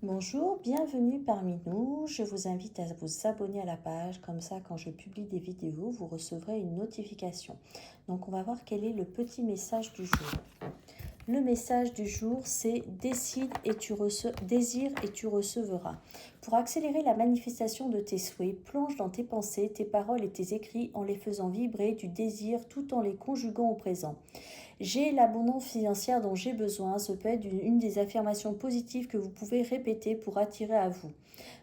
Bonjour, bienvenue parmi nous. Je vous invite à vous abonner à la page, comme ça quand je publie des vidéos, vous recevrez une notification. Donc on va voir quel est le petit message du jour. Le message du jour, c'est désire et tu recevras. Pour accélérer la manifestation de tes souhaits, plonge dans tes pensées, tes paroles et tes écrits en les faisant vibrer du désir tout en les conjuguant au présent. J'ai l'abondance financière dont j'ai besoin. Ce peut être une des affirmations positives que vous pouvez répéter pour attirer à vous.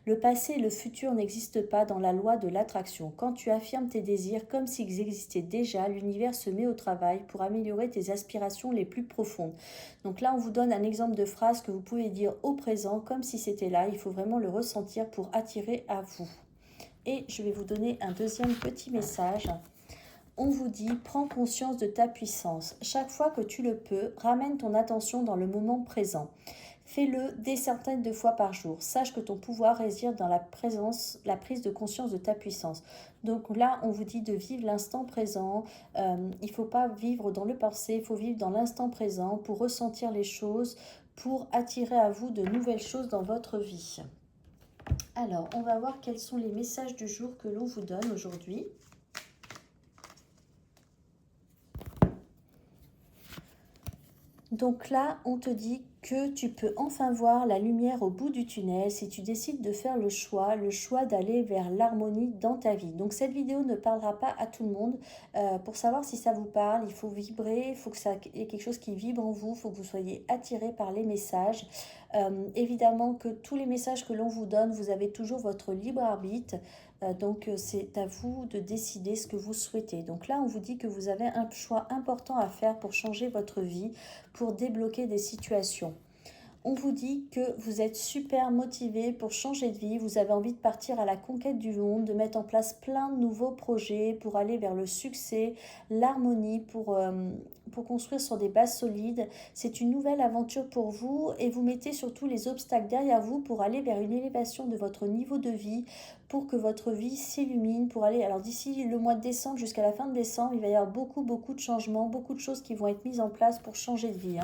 Le passé et le futur n'existent pas dans la loi de l'attraction. Quand tu affirmes tes désirs comme s'ils existaient déjà, l'univers se met au travail pour améliorer tes aspirations les plus profondes. Donc là, on vous donne un exemple de phrase que vous pouvez dire au présent comme si c'était là. Il faut vraiment le ressentir pour attirer à vous. Et je vais vous donner un deuxième petit message. On vous dit, prends conscience de ta puissance. Chaque fois que tu le peux, ramène ton attention dans le moment présent. Fais-le des centaines de fois par jour. Sache que ton pouvoir réside dans la prise de conscience de ta puissance. Donc là, on vous dit de vivre l'instant présent. Il ne faut pas vivre dans le passé, il faut vivre dans l'instant présent pour ressentir les choses, pour attirer à vous de nouvelles choses dans votre vie. Alors, on va voir quels sont les messages du jour que l'on vous donne aujourd'hui. Donc là, on te dit que tu peux enfin voir la lumière au bout du tunnel si tu décides de faire le choix d'aller vers l'harmonie dans ta vie. Donc cette vidéo ne parlera pas à tout le monde. Pour savoir si ça vous parle, il faut vibrer, il faut que ça ait quelque chose qui vibre en vous, il faut que vous soyez attiré par les messages. Évidemment que tous les messages que l'on vous donne, vous avez toujours votre libre arbitre. Donc c'est à vous de décider ce que vous souhaitez. Donc là, on vous dit que vous avez un choix important à faire pour changer votre vie, pour débloquer des situations. On vous dit que vous êtes super motivé pour changer de vie, vous avez envie de partir à la conquête du monde, de mettre en place plein de nouveaux projets pour aller vers le succès, l'harmonie, pour construire sur des bases solides. C'est une nouvelle aventure pour vous et vous mettez surtout les obstacles derrière vous pour aller vers une élévation de votre niveau de vie, pour que votre vie s'illumine, pour aller... Alors d'ici le mois de décembre jusqu'à la fin de décembre, il va y avoir beaucoup de changements, beaucoup de choses qui vont être mises en place pour changer de vie.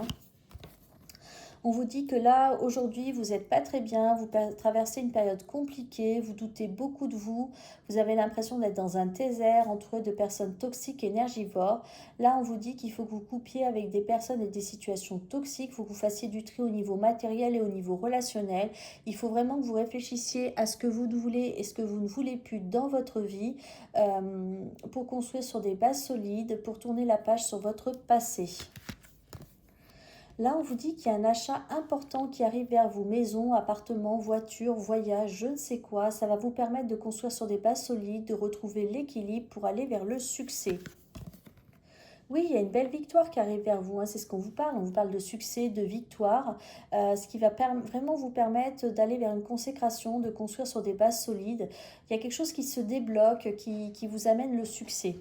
On vous dit que là, aujourd'hui, vous n'êtes pas très bien, vous traversez une période compliquée, vous doutez beaucoup de vous, vous avez l'impression d'être dans un désert entouré de personnes toxiques et énergivores. Là, on vous dit qu'il faut que vous coupiez avec des personnes et des situations toxiques, il faut que vous fassiez du tri au niveau matériel et au niveau relationnel. Il faut vraiment que vous réfléchissiez à ce que vous voulez et ce que vous ne voulez plus dans votre vie pour construire sur des bases solides, pour tourner la page sur votre passé. Là, on vous dit qu'il y a un achat important qui arrive vers vous, maison, appartement, voiture, voyage, je ne sais quoi. Ça va vous permettre de construire sur des bases solides, de retrouver l'équilibre pour aller vers le succès. Oui, il y a une belle victoire qui arrive vers vous, c'est ce qu'on vous parle. On vous parle de succès, de victoire, ce qui va vraiment vous permettre d'aller vers une consécration, de construire sur des bases solides. Il y a quelque chose qui se débloque, qui vous amène le succès.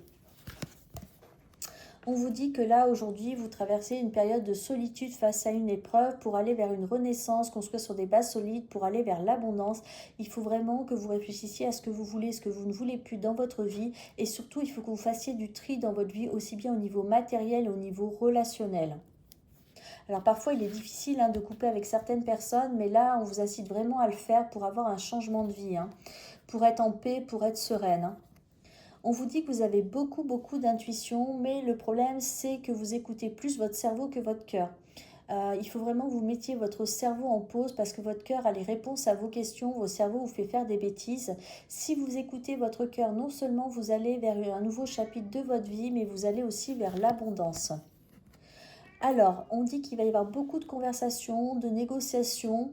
On vous dit que là, aujourd'hui, vous traversez une période de solitude face à une épreuve pour aller vers une renaissance, construire sur des bases solides, pour aller vers l'abondance. Il faut vraiment que vous réfléchissiez à ce que vous voulez, ce que vous ne voulez plus dans votre vie. Et surtout, il faut que vous fassiez du tri dans votre vie, aussi bien au niveau matériel qu'au niveau relationnel. Alors parfois, il est difficile de couper avec certaines personnes, mais là, on vous incite vraiment à le faire pour avoir un changement de vie, pour être en paix, pour être sereine. On vous dit que vous avez beaucoup d'intuition, mais le problème c'est que vous écoutez plus votre cerveau que votre cœur. Il faut vraiment que vous mettiez votre cerveau en pause parce que votre cœur a les réponses à vos questions, votre cerveau vous fait faire des bêtises. Si vous écoutez votre cœur, non seulement vous allez vers un nouveau chapitre de votre vie, mais vous allez aussi vers l'abondance. Alors, on dit qu'il va y avoir beaucoup de conversations, de négociations,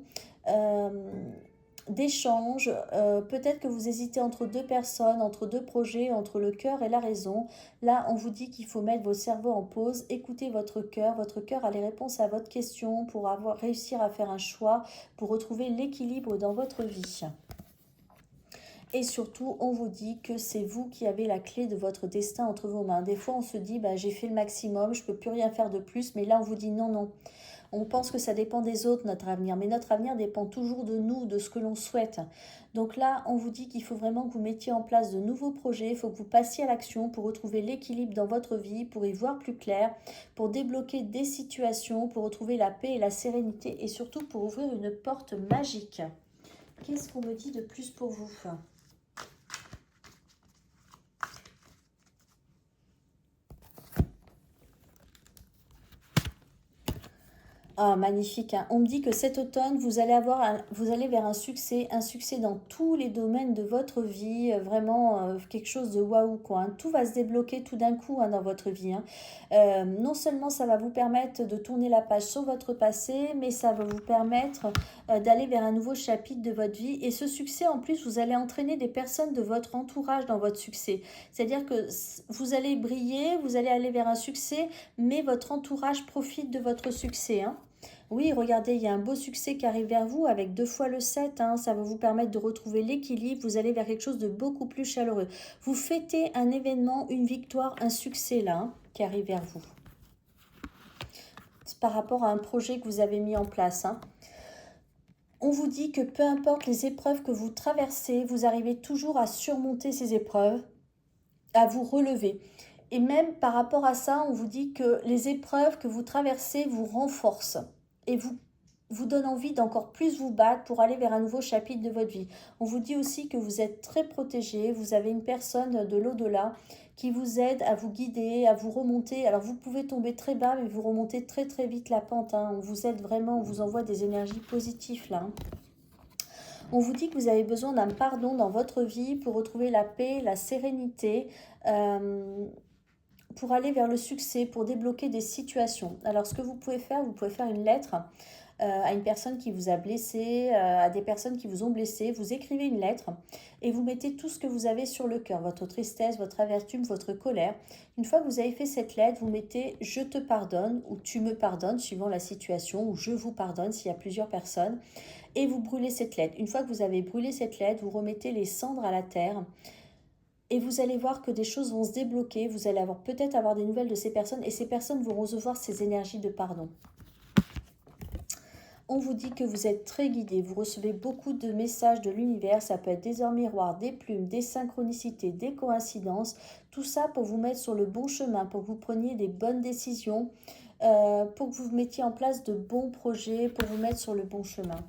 d'échanges. Peut-être que vous hésitez entre deux personnes, entre deux projets, entre le cœur et la raison. Là, on vous dit qu'il faut mettre vos cerveaux en pause, écoutez votre cœur. Votre cœur a les réponses à votre question pour réussir à faire un choix, pour retrouver l'équilibre dans votre vie. Et surtout, on vous dit que c'est vous qui avez la clé de votre destin entre vos mains. Des fois, on se dit, j'ai fait le maximum, je ne peux plus rien faire de plus. Mais là, on vous dit non. On pense que ça dépend des autres, notre avenir, mais notre avenir dépend toujours de nous, de ce que l'on souhaite. Donc là, on vous dit qu'il faut vraiment que vous mettiez en place de nouveaux projets, il faut que vous passiez à l'action pour retrouver l'équilibre dans votre vie, pour y voir plus clair, pour débloquer des situations, pour retrouver la paix et la sérénité et surtout pour ouvrir une porte magique. Qu'est-ce qu'on me dit de plus pour vous ? Ah, magnifique, hein. On me dit que cet automne, vous allez vers un succès dans tous les domaines de votre vie, vraiment quelque chose de waouh, quoi, hein. Tout va se débloquer tout d'un coup, hein, dans votre vie, hein. Non seulement ça va vous permettre de tourner la page sur votre passé, mais ça va vous permettre d'aller vers un nouveau chapitre de votre vie. Et ce succès, en plus, vous allez entraîner des personnes de votre entourage dans votre succès. C'est-à-dire que vous allez briller, vous allez aller vers un succès, mais votre entourage profite de votre succès, hein. Oui, regardez, il y a un beau succès qui arrive vers vous avec 2 fois le 7, hein. Ça va vous permettre de retrouver l'équilibre. Vous allez vers quelque chose de beaucoup plus chaleureux. Vous fêtez un événement, une victoire, un succès là, hein, qui arrive vers vous. C'est par rapport à un projet que vous avez mis en place, hein. On vous dit que peu importe les épreuves que vous traversez, vous arrivez toujours à surmonter ces épreuves, à vous relever. Et même par rapport à ça, on vous dit que les épreuves que vous traversez vous renforcent et vous donne envie d'encore plus vous battre pour aller vers un nouveau chapitre de votre vie. On vous dit aussi que vous êtes très protégé, vous avez une personne de l'au-delà qui vous aide à vous guider, à vous remonter. Alors vous pouvez tomber très bas, mais vous remontez très très vite la pente, hein. On vous aide vraiment, on vous envoie des énergies positives là, hein. On vous dit que vous avez besoin d'un pardon dans votre vie pour retrouver la paix, la sérénité, pour aller vers le succès, pour débloquer des situations. Alors ce que vous pouvez faire une lettre à une personne qui vous a blessé, à des personnes qui vous ont blessé. Vous écrivez une lettre et vous mettez tout ce que vous avez sur le cœur, votre tristesse, votre amertume, votre colère. Une fois que vous avez fait cette lettre, vous mettez « je te pardonne » ou « tu me pardonnes » suivant la situation, ou « je vous pardonne » s'il y a plusieurs personnes. Et vous brûlez cette lettre. Une fois que vous avez brûlé cette lettre, vous remettez les cendres à la terre. Et vous allez voir que des choses vont se débloquer. Vous allez peut-être avoir des nouvelles de ces personnes. Et ces personnes vont recevoir ces énergies de pardon. On vous dit que vous êtes très guidé, vous recevez beaucoup de messages de l'univers, ça peut être des heures miroirs, des plumes, des synchronicités, des coïncidences, tout ça pour vous mettre sur le bon chemin, pour que vous preniez des bonnes décisions, pour que vous mettiez en place de bons projets, pour vous mettre sur le bon chemin.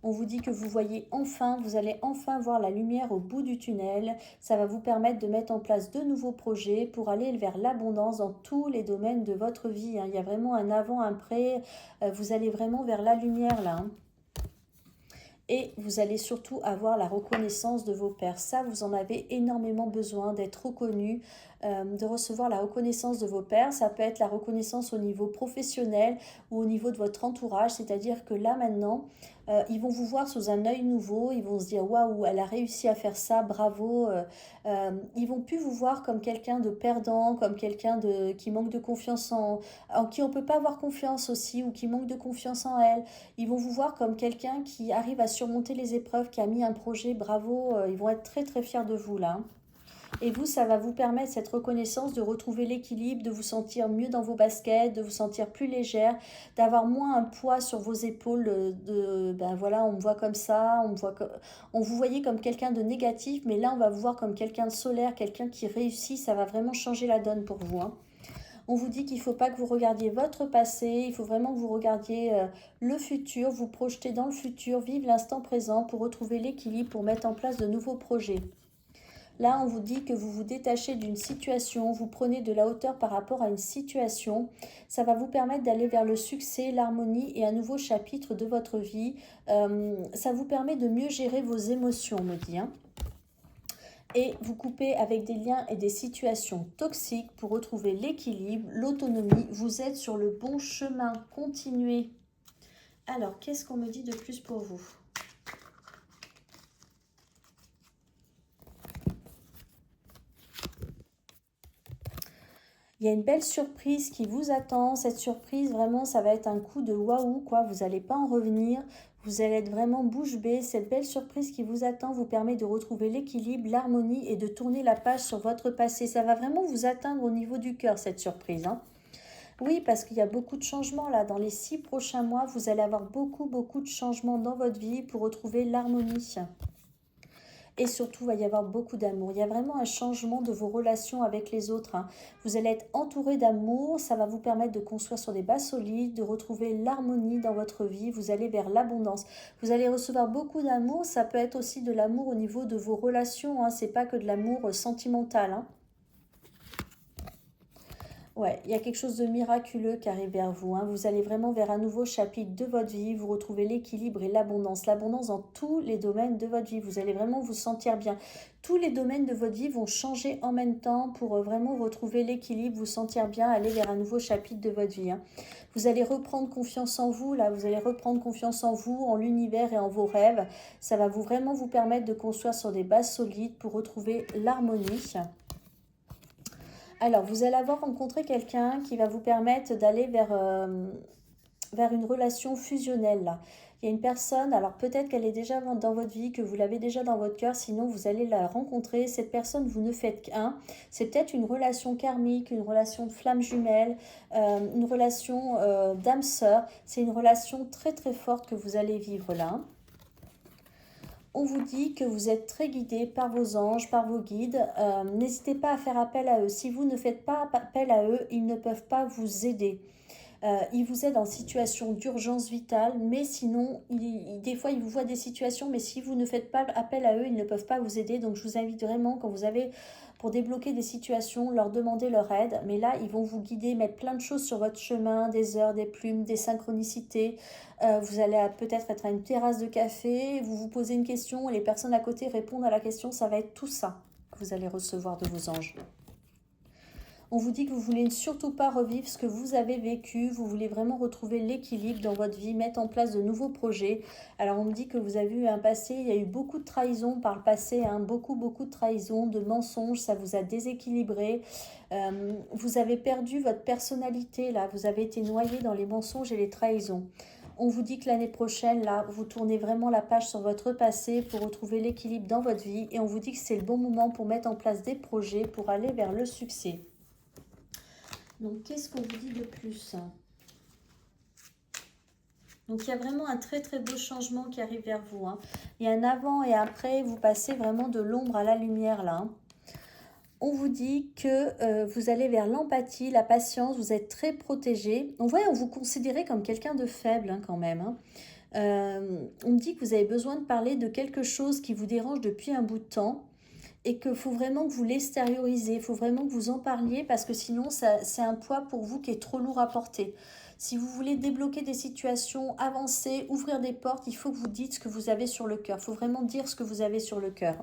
On vous dit que vous allez enfin voir la lumière au bout du tunnel. Ça va vous permettre de mettre en place de nouveaux projets pour aller vers l'abondance dans tous les domaines de votre vie, hein. Il y a vraiment un avant, un après. Vous allez vraiment vers la lumière là, hein. Et vous allez surtout avoir la reconnaissance de vos pairs. Ça, vous en avez énormément besoin d'être reconnu, de recevoir la reconnaissance de vos pairs. Ça peut être la reconnaissance au niveau professionnel ou au niveau de votre entourage. C'est-à-dire que là, maintenant, ils vont vous voir sous un œil nouveau. Ils vont se dire « Waouh, elle a réussi à faire ça, bravo ». Ils vont plus vous voir comme quelqu'un de perdant, comme quelqu'un qui manque de confiance en qui on ne peut pas avoir confiance aussi, ou qui manque de confiance en elle. Ils vont vous voir comme quelqu'un qui arrive à surmonter les épreuves, qui a mis un projet, bravo. Ils vont être très très fiers de vous là. Et vous, ça va vous permettre, cette reconnaissance, de retrouver l'équilibre, de vous sentir mieux dans vos baskets, de vous sentir plus légère, d'avoir moins un poids sur vos épaules. Ben voilà, on me voit comme ça, on vous voyait comme quelqu'un de négatif, mais là, on va vous voir comme quelqu'un de solaire, quelqu'un qui réussit. Ça va vraiment changer la donne pour vous, hein. On vous dit qu'il ne faut pas que vous regardiez votre passé, il faut vraiment que vous regardiez le futur, vous projetez dans le futur, vivre l'instant présent pour retrouver l'équilibre, pour mettre en place de nouveaux projets. Là, on vous dit que vous vous détachez d'une situation, vous prenez de la hauteur par rapport à une situation. Ça va vous permettre d'aller vers le succès, l'harmonie et un nouveau chapitre de votre vie. Ça vous permet de mieux gérer vos émotions, on me dit, hein. Et vous coupez avec des liens et des situations toxiques pour retrouver l'équilibre, l'autonomie. Vous êtes sur le bon chemin. Continuez. Alors, qu'est-ce qu'on me dit de plus pour vous ? Il y a une belle surprise qui vous attend. Cette surprise, vraiment, ça va être un coup de waouh, quoi. Vous n'allez pas en revenir. Vous allez être vraiment bouche bée. Cette belle surprise qui vous attend vous permet de retrouver l'équilibre, l'harmonie et de tourner la page sur votre passé. Ça va vraiment vous atteindre au niveau du cœur, cette surprise, hein. Oui, parce qu'il y a beaucoup de changements là. Dans les 6 prochains mois, vous allez avoir beaucoup, beaucoup de changements dans votre vie pour retrouver l'harmonie. Et surtout, il va y avoir beaucoup d'amour. Il y a vraiment un changement de vos relations avec les autres, hein. Vous allez être entouré d'amour. Ça va vous permettre de construire sur des bases solides, de retrouver l'harmonie dans votre vie. Vous allez vers l'abondance. Vous allez recevoir beaucoup d'amour. Ça peut être aussi de l'amour au niveau de vos relations, hein. C'est pas que de l'amour sentimental, hein. Ouais, il y a quelque chose de miraculeux qui arrive vers vous, hein. Vous allez vraiment vers un nouveau chapitre de votre vie. Vous retrouvez l'équilibre et l'abondance. L'abondance dans tous les domaines de votre vie. Vous allez vraiment vous sentir bien. Tous les domaines de votre vie vont changer en même temps pour vraiment retrouver l'équilibre, vous sentir bien, aller vers un nouveau chapitre de votre vie, hein. Vous allez reprendre confiance en vous, là. Vous allez reprendre confiance en vous, en l'univers et en vos rêves. Ça va vraiment vous permettre de construire sur des bases solides pour retrouver l'harmonie. Alors, vous allez avoir rencontré quelqu'un qui va vous permettre d'aller vers une relation fusionnelle, là. Il y a une personne, alors peut-être qu'elle est déjà dans votre vie, que vous l'avez déjà dans votre cœur, sinon vous allez la rencontrer. Cette personne, vous ne faites qu'un. C'est peut-être une relation karmique, une relation de flamme jumelle, une relation d'âme sœur. C'est une relation très très forte que vous allez vivre là. On vous dit que vous êtes très guidé par vos anges, par vos guides. N'hésitez pas à faire appel à eux. Si vous ne faites pas appel à eux, ils ne peuvent pas vous aider. Ils vous aident en situation d'urgence vitale, mais sinon, des fois, ils vous voient des situations, mais si vous ne faites pas appel à eux, ils ne peuvent pas vous aider. Donc, je vous invite vraiment, quand vous avez, pour débloquer des situations, leur demander leur aide. Mais là, ils vont vous guider, mettre plein de choses sur votre chemin, des heures, des plumes, des synchronicités. Vous allez peut-être être à une terrasse de café, vous vous posez une question, et les personnes à côté répondent à la question. Ça va être tout ça que vous allez recevoir de vos anges. On vous dit que vous voulez surtout pas revivre ce que vous avez vécu, vous voulez vraiment retrouver l'équilibre dans votre vie, mettre en place de nouveaux projets. Alors on me dit que vous avez eu un passé, il y a eu beaucoup de trahison par le passé, hein, beaucoup de trahison, de mensonges, ça vous a déséquilibré. Vous avez perdu votre personnalité là, vous avez été noyé dans les mensonges et les trahisons. On vous dit que l'année prochaine, là, vous tournez vraiment la page sur votre passé pour retrouver l'équilibre dans votre vie. Et on vous dit que c'est le bon moment pour mettre en place des projets pour aller vers le succès. Donc, qu'est-ce qu'on vous dit de plus? Donc, il y a vraiment un très très beau changement qui arrive vers vous, hein. Il y a un avant et après, vous passez vraiment de l'ombre à la lumière là, hein. On vous dit que vous allez vers l'empathie, la patience, vous êtes très protégé. On vous considérez comme quelqu'un de faible, hein, quand même, hein. On me dit que vous avez besoin de parler de quelque chose qui vous dérange depuis un bout de temps et qu'il faut vraiment que vous l'extériorisez, il faut vraiment que vous en parliez parce que sinon c'est un poids pour vous qui est trop lourd à porter. Si vous voulez débloquer des situations, avancer, ouvrir des portes, il faut que vous dites ce que vous avez sur le cœur. Il faut vraiment dire ce que vous avez sur le cœur.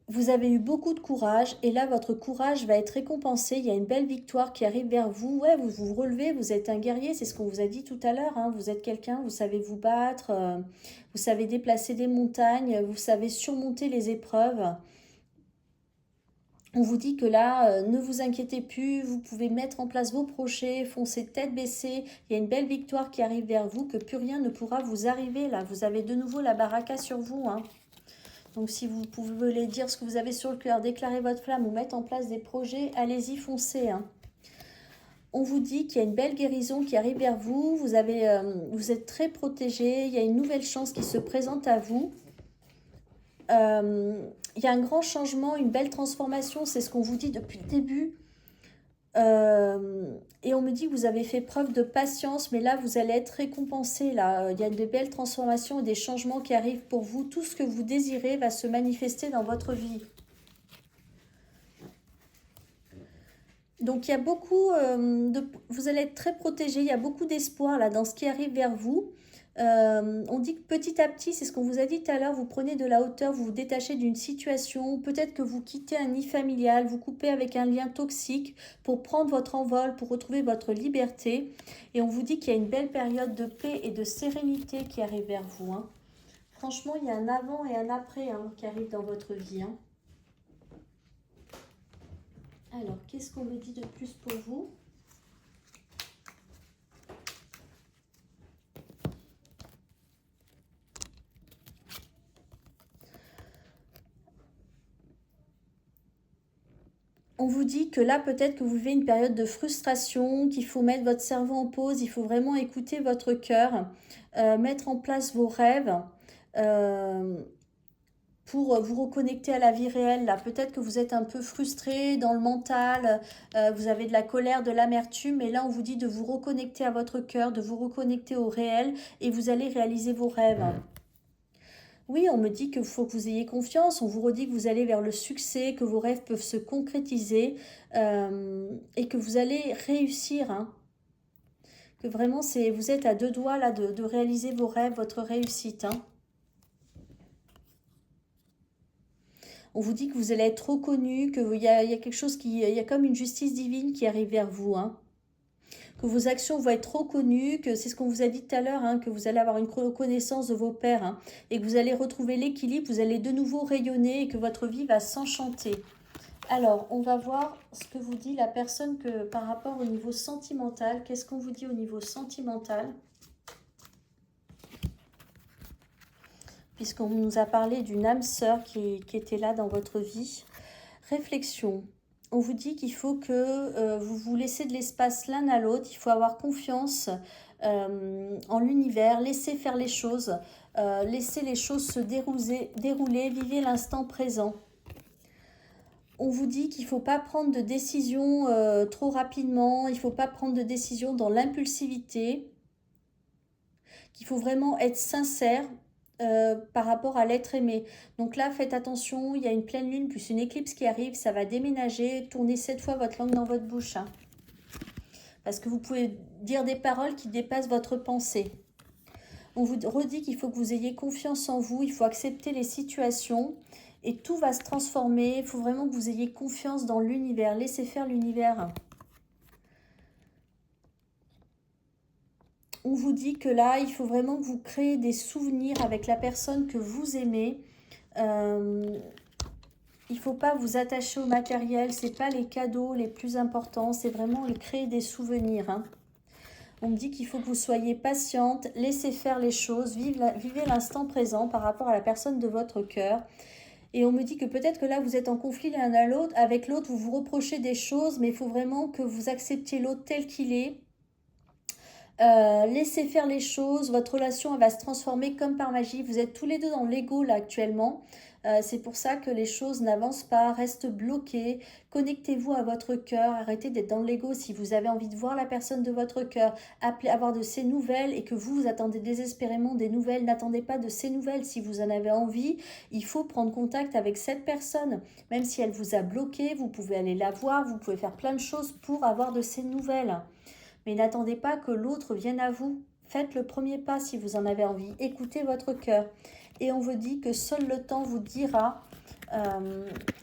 Vous avez eu beaucoup de courage et là votre courage va être récompensé. Il y a une belle victoire qui arrive vers vous. Ouais, vous vous relevez, vous êtes un guerrier, c'est ce qu'on vous a dit tout à l'heure, hein. Vous êtes quelqu'un, vous savez vous battre, vous savez déplacer des montagnes, vous savez surmonter les épreuves. On vous dit que là, ne vous inquiétez plus, vous pouvez mettre en place vos projets, foncer tête baissée. Il y a une belle victoire qui arrive vers vous, que plus rien ne pourra vous arriver là. Vous avez de nouveau la baraka sur vous, hein. Donc si vous pouvez dire ce que vous avez sur le cœur, déclarer votre flamme ou mettre en place des projets, allez-y, foncez, hein. On vous dit qu'il y a une belle guérison qui arrive vers vous, vous êtes très protégé, il y a une nouvelle chance qui se présente à vous. Il y a un grand changement, une belle transformation, c'est ce qu'on vous dit depuis le début. Et on me dit que vous avez fait preuve de patience, mais là, vous allez être récompensé. Là. Il y a de belles transformations et des changements qui arrivent pour vous. Tout ce que vous désirez va se manifester dans votre vie. Donc, il y a beaucoup vous allez être très protégé. Il y a beaucoup d'espoir là dans ce qui arrive vers vous. On dit que petit à petit, c'est ce qu'on vous a dit tout à l'heure, vous prenez de la hauteur, vous vous détachez d'une situation, peut-être que vous quittez un nid familial, vous coupez avec un lien toxique pour prendre votre envol, pour retrouver votre liberté. Et on vous dit qu'il y a une belle période de paix et de sérénité qui arrive vers vous, hein. Franchement, il y a un avant et un après, hein, qui arrive dans votre vie, hein. Alors, qu'est-ce qu'on me dit de plus pour vous? On vous dit que là, peut-être que vous vivez une période de frustration, qu'il faut mettre votre cerveau en pause, il faut vraiment écouter votre cœur, mettre en place vos rêves pour vous reconnecter à la vie réelle. Là, peut-être que vous êtes un peu frustré dans le mental, vous avez de la colère, de l'amertume, et là, on vous dit de vous reconnecter à votre cœur, de vous reconnecter au réel, et vous allez réaliser vos rêves. Oui, on me dit qu'il faut que vous ayez confiance, on vous redit que vous allez vers le succès, que vos rêves peuvent se concrétiser et que vous allez réussir. Hein. Que vraiment, vous êtes à deux doigts là de réaliser vos rêves, votre réussite. Hein. On vous dit que vous allez être reconnu, qu'il y a quelque chose il y a comme une justice divine qui arrive vers vous. Hein. Que vos actions vont être reconnues, que c'est ce qu'on vous a dit tout à l'heure, hein, que vous allez avoir une reconnaissance de vos pairs hein, et que vous allez retrouver l'équilibre, vous allez de nouveau rayonner et que votre vie va s'enchanter. Alors, on va voir ce que vous dit la personne que par rapport au niveau sentimental. Qu'est-ce qu'on vous dit au niveau sentimental? Puisqu'on nous a parlé d'une âme sœur qui était là dans votre vie. Réflexion. On vous dit qu'il faut que vous vous laissez de l'espace l'un à l'autre. Il faut avoir confiance en l'univers. Laissez faire les choses. Laissez les choses se dérouler. Vivez l'instant présent. On vous dit qu'il ne faut pas prendre de décision trop rapidement. Il ne faut pas prendre de décision dans l'impulsivité. Qu'il faut vraiment être sincère. Par rapport à l'être aimé. Donc là, faites attention, il y a une pleine lune plus une éclipse qui arrive, ça va déménager. Tournez 7 fois votre langue dans votre bouche. Hein. Parce que vous pouvez dire des paroles qui dépassent votre pensée. On vous redit qu'il faut que vous ayez confiance en vous, il faut accepter les situations et tout va se transformer. Il faut vraiment que vous ayez confiance dans l'univers. Laissez faire l'univers. On vous dit que là, il faut vraiment que vous créez des souvenirs avec la personne que vous aimez. Il ne faut pas vous attacher au matériel, ce n'est pas les cadeaux les plus importants, c'est vraiment créer des souvenirs. Hein. On me dit qu'il faut que vous soyez patiente, laissez faire les choses, vivez l'instant présent par rapport à la personne de votre cœur. Et on me dit que peut-être que là, vous êtes en conflit l'un à l'autre, avec l'autre, vous vous reprochez des choses, mais il faut vraiment que vous acceptiez l'autre tel qu'il est. Laissez faire les choses, votre relation elle va se transformer comme par magie. Vous êtes tous les deux dans l'ego là actuellement. C'est pour ça que les choses n'avancent pas, restent bloquées. Connectez-vous à votre cœur, arrêtez d'être dans l'ego. Si vous avez envie de voir la personne de votre cœur, avoir de ses nouvelles et que vous attendez désespérément des nouvelles, n'attendez pas de ses nouvelles. Si vous en avez envie, il faut prendre contact avec cette personne. Même si elle vous a bloqué, vous pouvez aller la voir, vous pouvez faire plein de choses pour avoir de ses nouvelles. Mais n'attendez pas que l'autre vienne à vous. Faites le premier pas si vous en avez envie. Écoutez votre cœur. Et on vous dit que seul le temps vous dira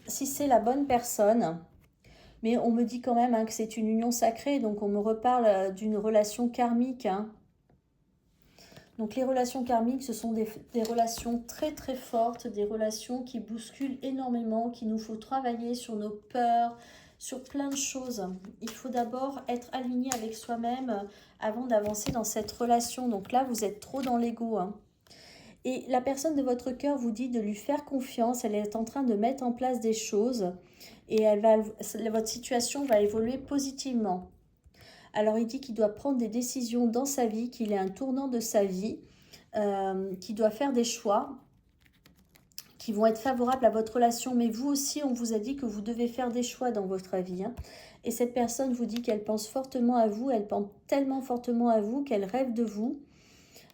si c'est la bonne personne. Mais on me dit quand même hein, que c'est une union sacrée. Donc on me reparle d'une relation karmique. Hein. Donc les relations karmiques, ce sont des relations très très fortes. Des relations qui bousculent énormément. Qu'il nous faut travailler sur nos peurs, sur plein de choses. Il faut d'abord être aligné avec soi-même avant d'avancer dans cette relation. Donc là, vous êtes trop dans l'ego. Hein. Et la personne de votre cœur vous dit de lui faire confiance. Elle est en train de mettre en place des choses et votre situation va évoluer positivement. Alors, il dit qu'il doit prendre des décisions dans sa vie, qu'il est un tournant de sa vie, qu'il doit faire des choix qui vont être favorables à votre relation. Mais vous aussi, on vous a dit que vous devez faire des choix dans votre vie. Hein. Et cette personne vous dit qu'elle pense fortement à vous, elle pense tellement fortement à vous qu'elle rêve de vous.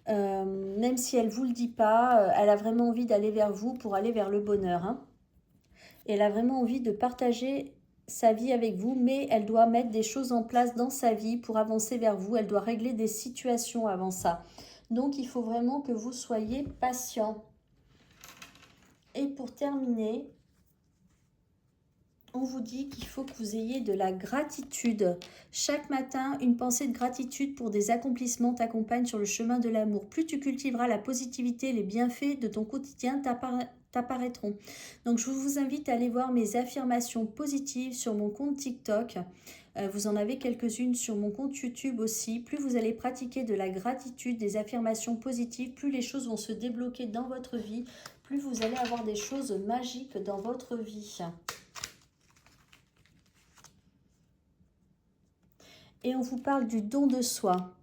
Même si elle ne vous le dit pas, elle a vraiment envie d'aller vers vous pour aller vers le bonheur. Hein. Et elle a vraiment envie de partager sa vie avec vous, mais elle doit mettre des choses en place dans sa vie pour avancer vers vous. Elle doit régler des situations avant ça. Donc, il faut vraiment que vous soyez patient. Et pour terminer, on vous dit qu'il faut que vous ayez de la gratitude. Chaque matin, une pensée de gratitude pour des accomplissements t'accompagne sur le chemin de l'amour. Plus tu cultiveras la positivité, les bienfaits de ton quotidien t'apparaîtront. Donc, je vous invite à aller voir mes affirmations positives sur mon compte TikTok. Vous en avez quelques-unes sur mon compte YouTube aussi. Plus vous allez pratiquer de la gratitude, des affirmations positives, plus les choses vont se débloquer dans votre vie, plus vous allez avoir des choses magiques dans votre vie. et on vous parle du don de soi.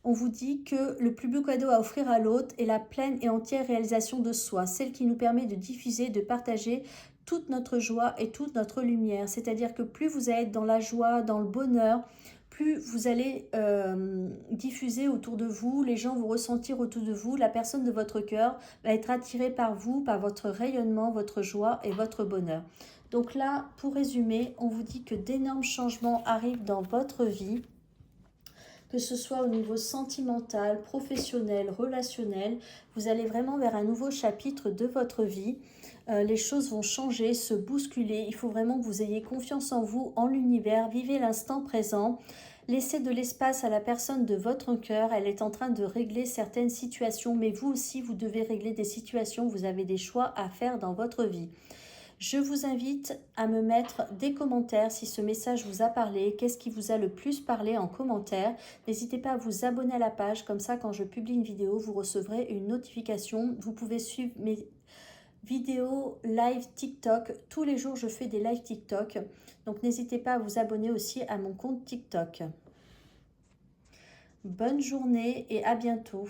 On vous dit que le plus beau cadeau à offrir à l'autre est la pleine et entière réalisation de soi, celle qui nous permet de diffuser, de partager toute notre joie et toute notre lumière. C'est-à-dire que plus vous allez être dans la joie, dans le bonheur, plus vous allez diffuser autour de vous, les gens vont ressentir autour de vous, la personne de votre cœur va être attirée par vous, par votre rayonnement, votre joie et votre bonheur. Donc là, pour résumer, on vous dit que d'énormes changements arrivent dans votre vie, que ce soit au niveau sentimental, professionnel, relationnel. Vous allez vraiment vers un nouveau chapitre de votre vie. Les choses vont changer, se bousculer. Il faut vraiment que vous ayez confiance en vous, en l'univers. Vivez l'instant présent. Laissez de l'espace à la personne de votre cœur. Elle est en train de régler certaines situations, mais vous aussi, vous devez régler des situations. Vous avez des choix à faire dans votre vie. Je vous invite à me mettre des commentaires si ce message vous a parlé, qu'est-ce qui vous a le plus parlé en commentaire. N'hésitez pas à vous abonner à la page, comme ça quand je publie une vidéo, vous recevrez une notification. Vous pouvez suivre mes vidéos live TikTok. Tous les jours, je fais des live TikTok. Donc n'hésitez pas à vous abonner aussi à mon compte TikTok. Bonne journée et à bientôt.